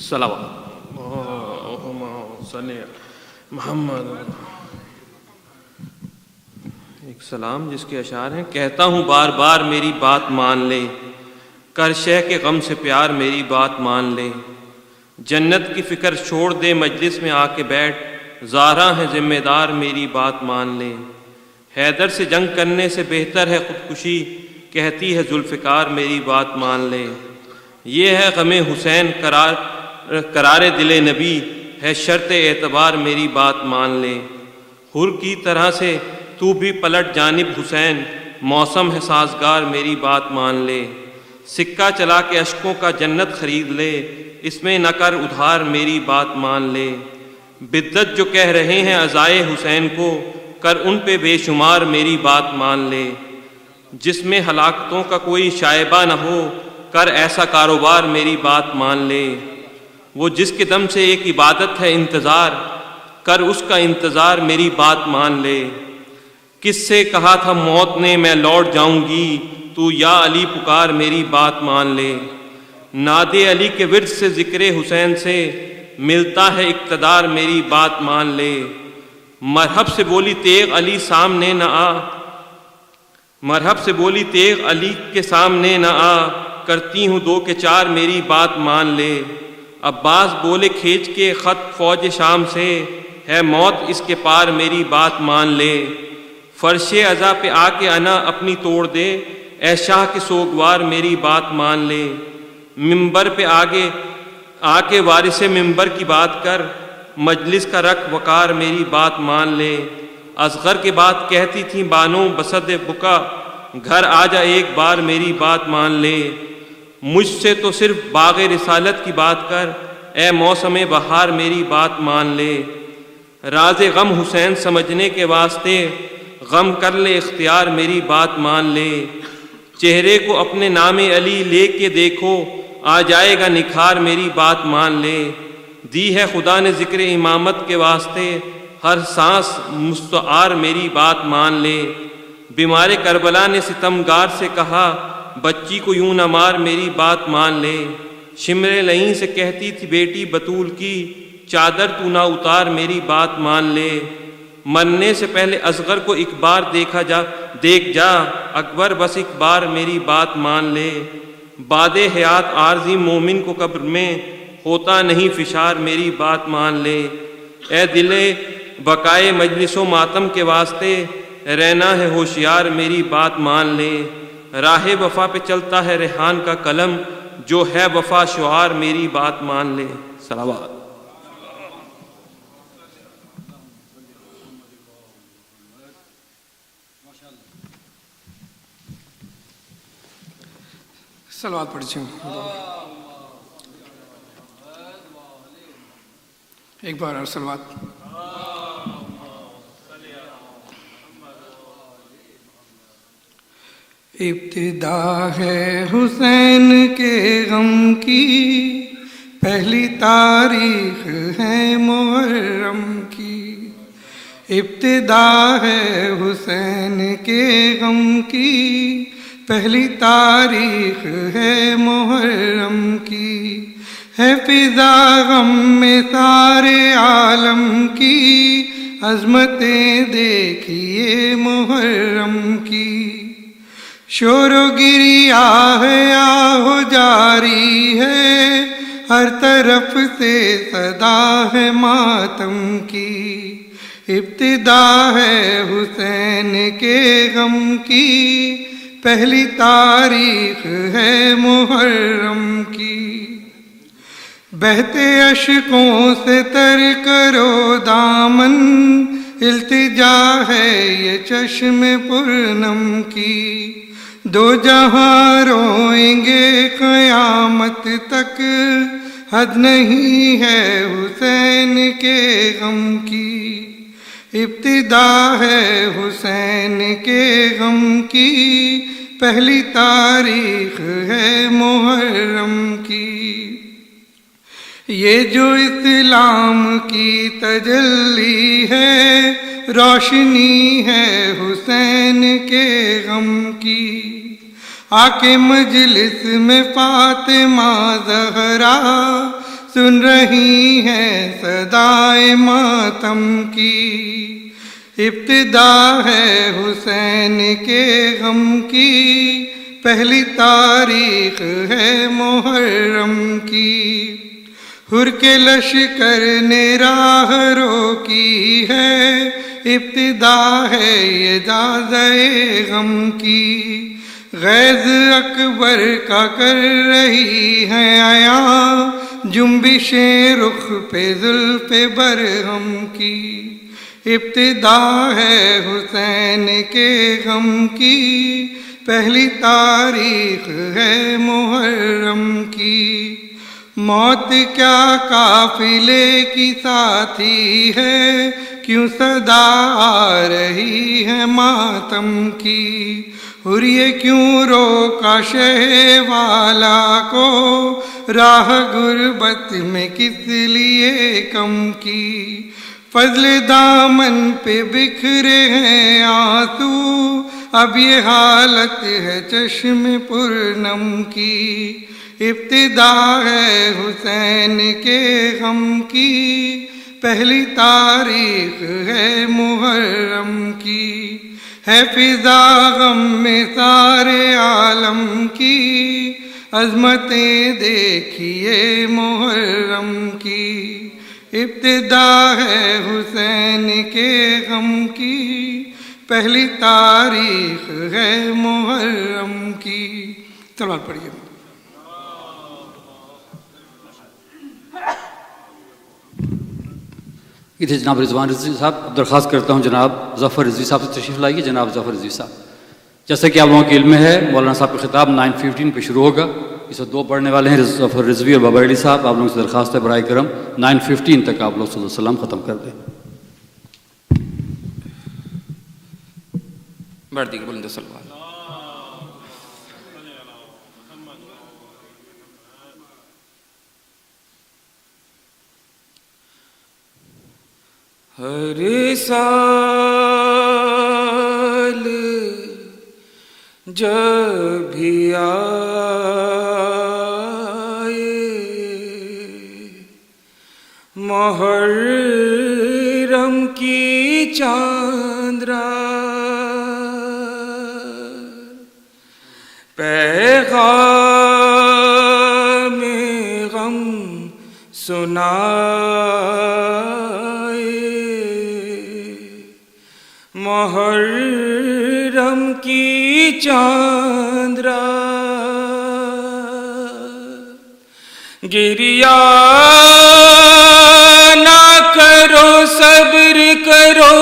صلوات اللہم صلی محمد۔ ایک سلام جس کے اشعار ہیں: کہتا ہوں بار بار میری بات مان لے، کر شہ کے غم سے پیار میری بات مان لے، جنت کی فکر چھوڑ دے مجلس میں آ کے بیٹھ، زہرا ہے ذمہ دار میری بات مان لے، حیدر سے جنگ کرنے سے بہتر ہے خودکشی، کہتی ہے ذوالفقار میری بات مان لے، یہ ہے غم حسین قرار دل نبی، ہے شرط اعتبار میری بات مان لے، حر کی طرح سے تو بھی پلٹ جانب حسین، موسم ہے سازگار میری بات مان لے، سکہ چلا کے اشکوں کا جنت خرید لے، اس میں نہ کر ادھار میری بات مان لے، بدت جو کہہ رہے ہیں عزائے حسین کو، کر ان پہ بے شمار میری بات مان لے، جس میں ہلاکتوں کا کوئی شائبہ نہ ہو، کر ایسا کاروبار میری بات مان لے، وہ جس کے دم سے ایک عبادت ہے انتظار، کر اس کا انتظار میری بات مان لے، کس سے کہا تھا موت نے میں لوٹ جاؤں گی، تو یا علی پکار میری بات مان لے، ناد علی کے ورد سے ذکر حسین سے ملتا ہے اقتدار میری بات مان لے، مرحب سے بولی تیغ علی سامنے نہ آ، مرحب سے بولی تیغ علی کے سامنے نہ آ، کرتی ہوں دو کے چار میری بات مان لے، عباس بولے کھینچ کے خط فوج شام سے، ہے موت اس کے پار میری بات مان لے، فرش عزا پہ آ کے انا اپنی توڑ دے، اے شاہ کے سوگوار میری بات مان لے، ممبر پہ آ کے وارث ممبر کی بات کر، مجلس کا رکھ وقار میری بات مان لے، اصغر کے بعد کہتی تھی بانو بسد بکا، گھر آ جا ایک بار میری بات مان لے، مجھ سے تو صرف باغ رسالت کی بات کر، اے موسم بہار میری بات مان لے، راز غم حسین سمجھنے کے واسطے، غم کر لے اختیار میری بات مان لے، چہرے کو اپنے نام علی لے کے دیکھو، آ جائے گا نکھار میری بات مان لے، دی ہے خدا نے ذکر امامت کے واسطے، ہر سانس مستعار میری بات مان لے، بیمار کربلا نے ستمگار سے کہا، بچی کو یوں نہ مار میری بات مان لے، شمر لئیں سے کہتی تھی بیٹی بطول کی، چادر تو نہ اتار میری بات مان لے، مرنے سے پہلے اصغر کو ایک بار دیکھ جا، اکبر بس ایک بار میری بات مان لے، بعد حیات عارضی مومن کو قبر میں، ہوتا نہیں فشار میری بات مان لے، اے دل بقائے مجلس و ماتم کے واسطے، رہنا ہے ہوشیار میری بات مان لے، راہ وفا پہ چلتا ہے ریحان کا قلم، جو ہے وفا شعار میری بات مان لے۔ صلوات۔ صلوات پڑھیں، ایک بار اور صلوات۔ ابتدا ہے حسین کے غم کی، پہلی تاریخ ہے محرم کی، ابتدا ہے حسین کے غم کی، پہلی تاریخ ہے محرم کی، ہے فضا غم میں سارے عالم کی، عظمتیں دیکھیے محرم کی، شور و گری آہ جاری ہے، ہر طرف سے صدا ہے ماتم کی، ابتدا ہے حسین کے غم کی، پہلی تاریخ ہے محرم کی، بہتے اشکوں سے تر کرو دامن، التجا ہے یہ چشم پرنم کی، دو جہاں روئیں گے قیامت تک، حد نہیں ہے حسین کے غم کی، ابتدا ہے حسین کے غم کی، پہلی تاریخ ہے محرم کی، یہ جو اسلام کی تجلی ہے، روشنی ہے حسین کے غم کی، آ کے مجلس میں فاطمہ زہرا، سن رہی ہیں صدائے ماتم کی، ابتدا ہے حسین کے غم کی، پہلی تاریخ ہے محرم کی، حر کے لشکر نے راہ روکی ہے، ابتدا ہے یہ جازۂ غم کی، غیظ اکبر کا کر رہی ہے عیاں، جنبشیں رخ پہ زلف برہم کی، ابتدا ہے حسین کے غم کی، پہلی تاریخ ہے محرم کی، موت کیا قافلے کی ساتھی ہے، کیوں صدا آ رہی ہے ماتم کی، اور یہ کیوں روکا شہ والا کو، راہ غربت میں کس لیے کم کی، فضل دامن پہ بکھرے ہیں آنسو، اب یہ حالت ہے چشم پرنم کی، ابتدا ہے حسین کے غم کی، پہلی تاریخ ہے محرم کی، ہے فضا غم میں سارے عالم کی، عظمتیں دیکھیے محرم کی، ابتدا ہے حسین کے غم کی، پہلی تاریخ ہے محرم کی۔ سوال پڑھیے۔ ادھر جناب رضوان رضوی صاحب، درخواست کرتا ہوں جناب ظفر رضوی صاحب سے تشریف لائیے۔ جناب ظفر رضوی صاحب، جیسا کہ آپ لوگوں کے علم میں ہے، مولانا صاحب کا خطاب 9:15 پہ شروع ہوگا۔ اس وقت دو پڑھنے والے ہیں، ظفر رضوی اور بابا علی صاحب۔ آپ لوگوں سے درخواست ہے برائے کرم 9:15 تک آپ لوگ صلی اللہ علیہ وسلم ختم کر دیں۔ بڑھ دیگر بلند صلوات۔ ہر سال جب بھی آئے محرم کی چاند رات، پیغام غم سنائے محرم کی چاند رات، گریہ نہ کرو صبر کرو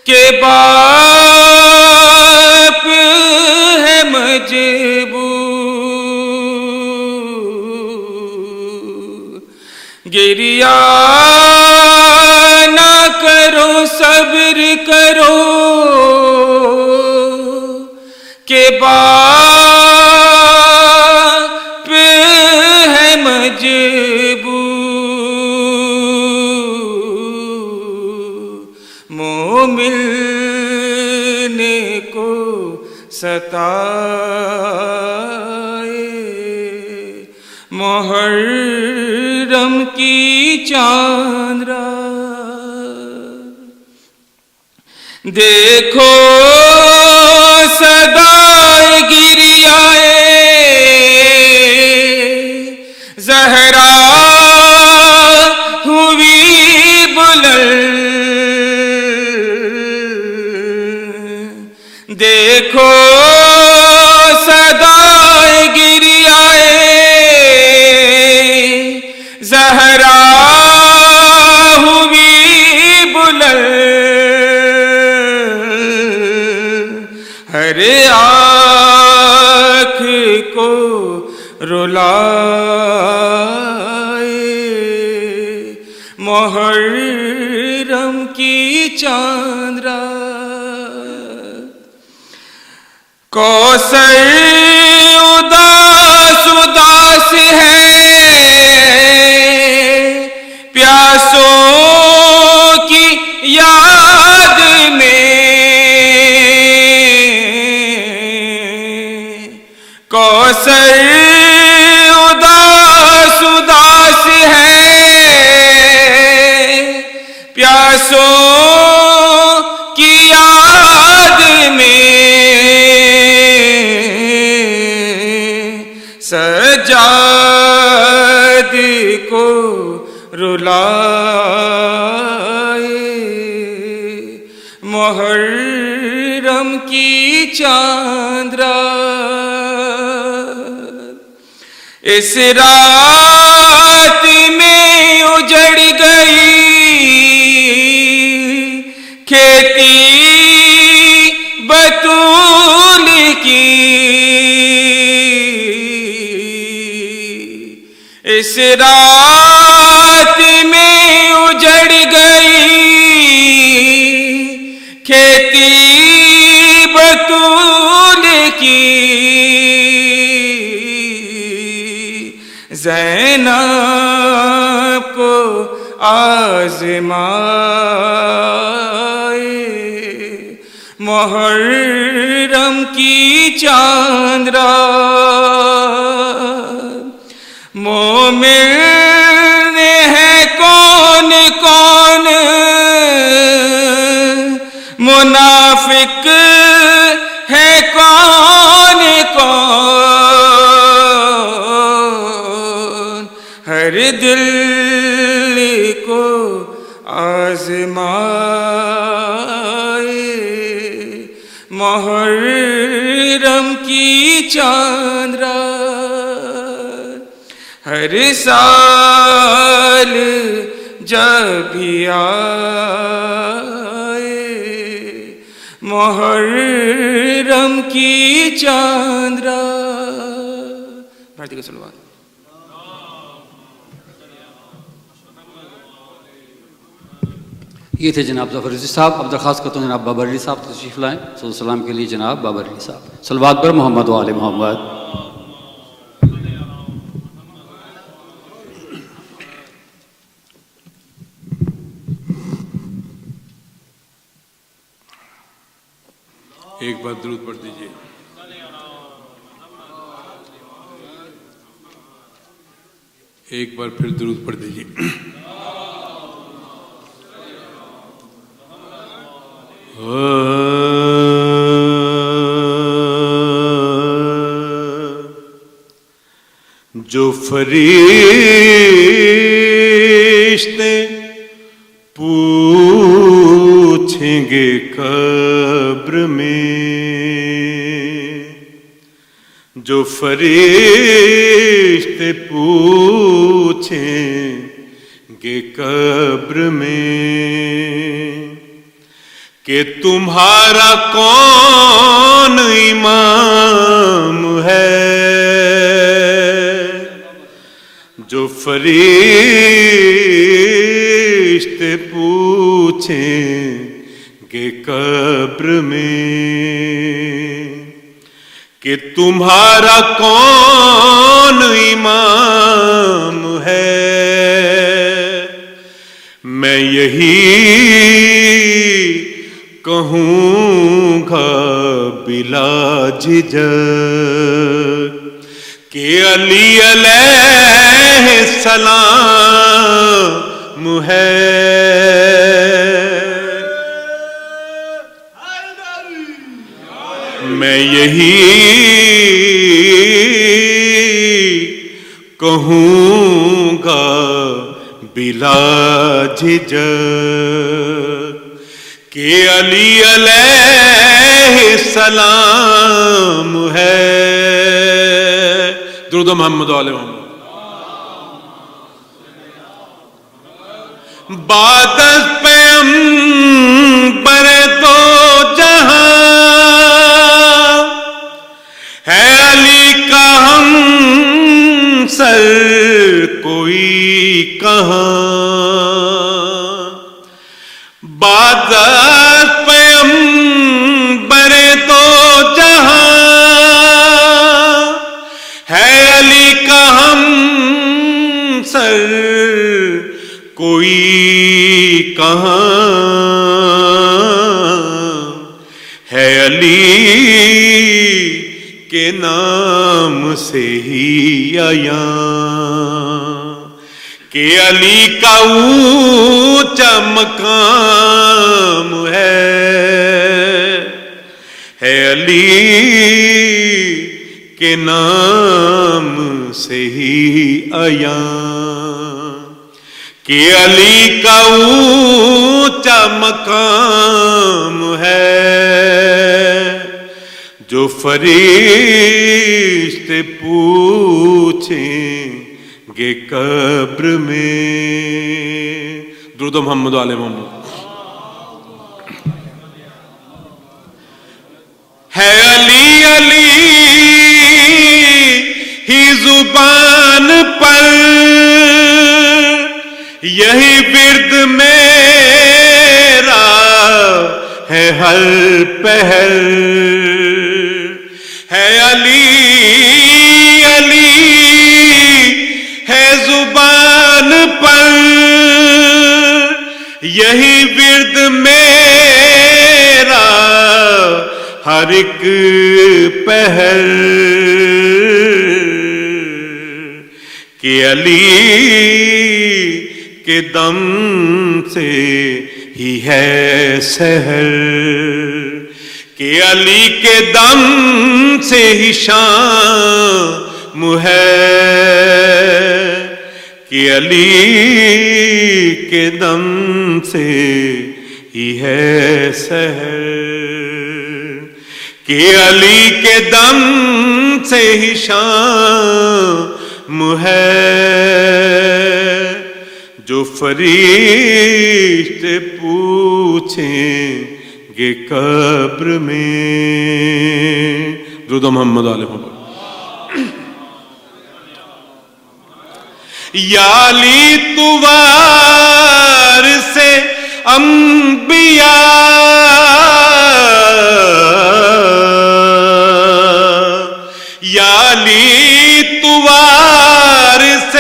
کہ باپ ہے مجبور، گریہ نہ کرو صبر کرو کہ باپ ہے مجبور، مومن کو ستائے محرم کی چاند رات، دیکھو صدائے گریائے زہرا ہوئی بلند، دیکھو صدائے گریائے زہرا ہوئی بلند، ہر آنکھ کو رلائے محرم کی چاند رات، کوثر اداس اداس ہے پیاسوں کی یاد میں، کوثر سجاد کو رلائے محرم کی چاند رات، اس رات میں اجڑ گئی کھیتی بطول کی، اس رات میں اجڑ گئی کھیتی بطول کی، زینب کو آزمائے محرم کی چاند رات، مومن ہے کون کون منافق ہے کون کون، ہر دل کو آزمائے محرم کی چاند رات، ہر سال جب بھی آئے محرم کی چاند رات۔ بھارتی کا صلوات۔ یہ تھے جناب ظفر رضوی صاحب۔ اب درخواست کرتا ہوں جناب بابر علی صاحب تشریف لائیں صلی اللہ علیہ وسلم کے لیے۔ جناب بابر علی صاحب، صلوات پر محمد و آل محمد۔ ایک بار درود پڑھ دیجیے۔ ایک بار پھر درود پڑھ دیجیے۔ جو فرشتے پوچھیں گے قبر میں، جو فرشتے پوچھیں گے قبر میں کہ تمہارا کون امام ہے، جو فرشتے پوچھیں گے قبر میں کہ تمہارا کون امام ہے، میں یہی کہوں گا بلا جھجک کہ علی علیہ السلام ہے، میں یہی کہوں گا بلا جھجک کہ علی علیہ السلام ہے۔ درود محمد علیہ محمد۔ بعد از پیغمبر دو جہاں ہے علی کا ہم سر کوئی کہاں، بعد از پیغمبر دو جہاں ہے علی کا ہم سر کوئی کہاں، ہے علی کے نام سے ہی آیا کہ علی کا اونچا مقام ہے علی کے نام سے ہی عیاں کہ علی کا اونچا مقام ہے جو فرشتے پوچھیں گے قبر میں. درود محمد و آل محمد. ہے علی علی ہی زبان پر یہی ورد میرا ہے ہر پہر. ہے علی علی ہے زبان پر یہی ورد میرا ہر ایک پہر کہ علی کے دم سے ہی ہے سحر کہ علی کے دم سے ہی شام ہے کہ علی کے دم سے ہی ہے سحر کہ علی کے دم سے ہی شام ہے جو فرشتے پوچھیں گے قبر میں. درود محمد علیہ محمد. یا علی تو وارث انبیاء یا علی تو وارث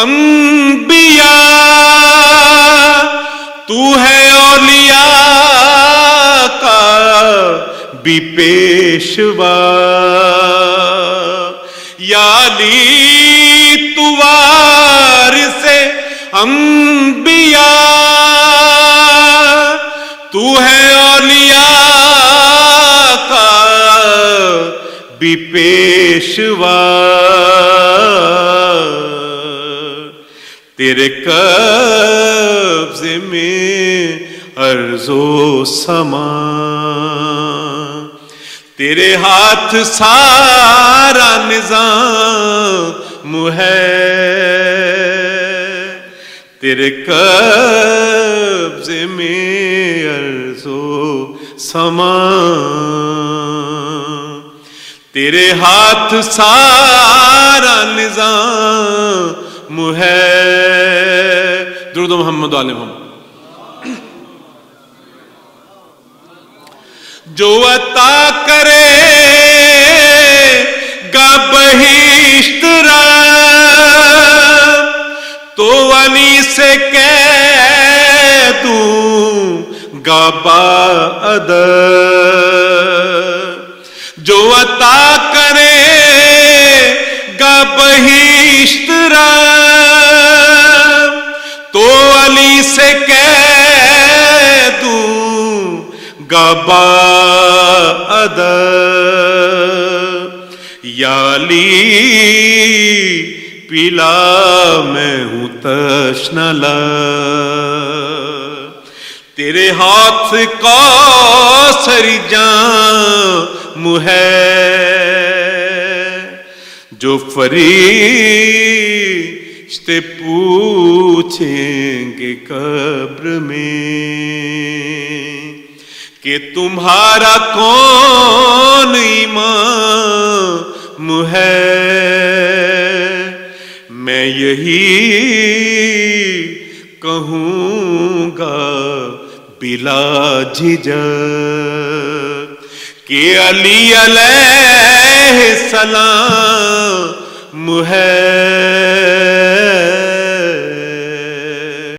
انبیاء تو ہے اولیاء کا بھی پیشوا. یا علی تو وارث انبیاء تو ہے اولیاء کا بھی پیشوا. تیرے قبضے میں ارض و سما تیرے ہاتھ سارا نظام ہے تیرے قبضے میں ارض و سما تیرے ہاتھ سارا نظام ہے. درود محمد و آل محمد. جو عطا کرے گا بہشت را تو علی سے کہہ دوں گا بادر. جو عطا کرے گا بہشت را تو علی سے کہہ دوں گا بادر. یا علی پلا میں ہوں تشنہ لب تیرے ہاتھ کوثر جام ہے جو فرشتے پوچھیں گے قبر میں کہ تمہارا کون امام ہے. میں یہی کہوں گا بلا جھجک کہ علی علیہ السلام ہے.